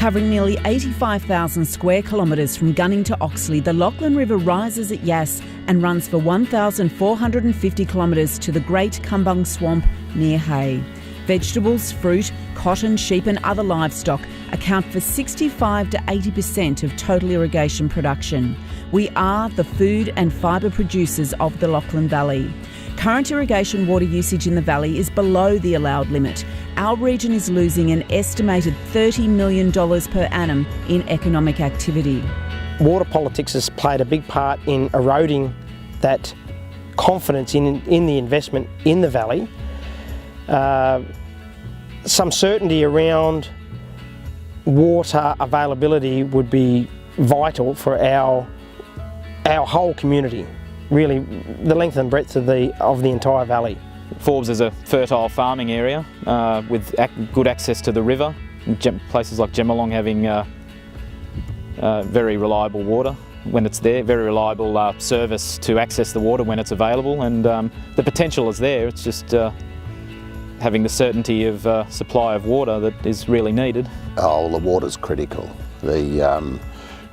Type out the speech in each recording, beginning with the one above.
Covering nearly 85,000 square kilometres from Gunning to Oxley, the Lachlan River rises at Yass and runs for 1,450 kilometres to the Great Cumbung Swamp near Hay. Vegetables, fruit, cotton, sheep and other livestock account for 65 to 80% of total irrigation production. We are the food and fibre producers of the Lachlan Valley. Current irrigation water usage in the valley is below the allowed limit. Our region is losing an estimated $30 million per annum in economic activity. Water politics has played a big part in eroding that confidence in the investment in the valley. Some certainty around water availability would be vital for our whole community, really the length and breadth of the entire valley. Forbes is a fertile farming area with good access to the river. Places like Gemelong having very reliable water when it's there, very reliable service to access the water when it's available, and the potential is there. It's just having the certainty of supply of water that is really needed. Oh, the water's critical.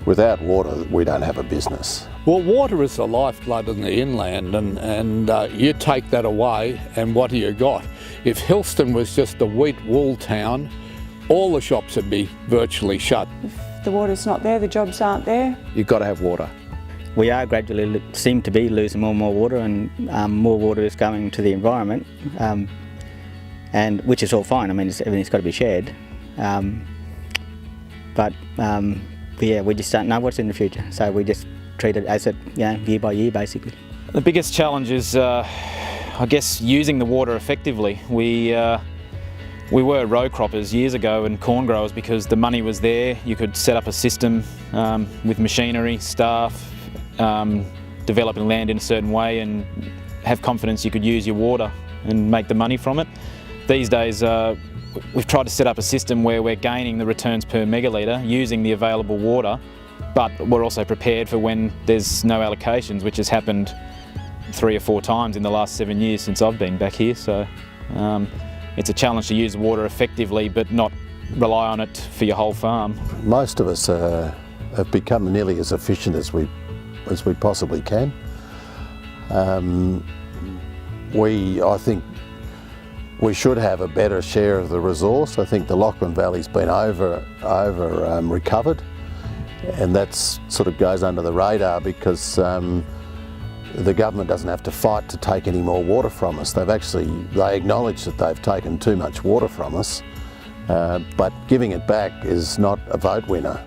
Without water, we don't have a business. Well, water is the lifeblood in the inland, and you take that away, and what do you got? If Hillston was just a wheat wool town, all the shops would be virtually shut. If the water's not there, the jobs aren't there. You've got to have water. We are gradually seem to be losing more and more water, and more water is going to the environment, and which is all fine. I mean, everything's got to be shared, but yeah, we just don't know what's in the future, so we just treat it as it, year by year, basically. The biggest challenge is, I guess, using the water effectively. We were row croppers years ago and corn growers because the money was there. You could set up a system with machinery, staff, developing land in a certain way and have confidence you could use your water and make the money from it. These days, we've tried to set up a system where we're gaining the returns per megalitre using the available water, but we're also prepared for when there's no allocations, which has happened 3 or 4 times in the last 7 years since I've been back here. So it's a challenge to use water effectively but not rely on it for your whole farm. Most of us have become nearly as efficient as we possibly can. I think we should have a better share of the resource. I think the Lachlan Valley's been over recovered, and that sort of goes under the radar because the government doesn't have to fight to take any more water from us. They acknowledge that they've taken too much water from us, but giving it back is not a vote winner.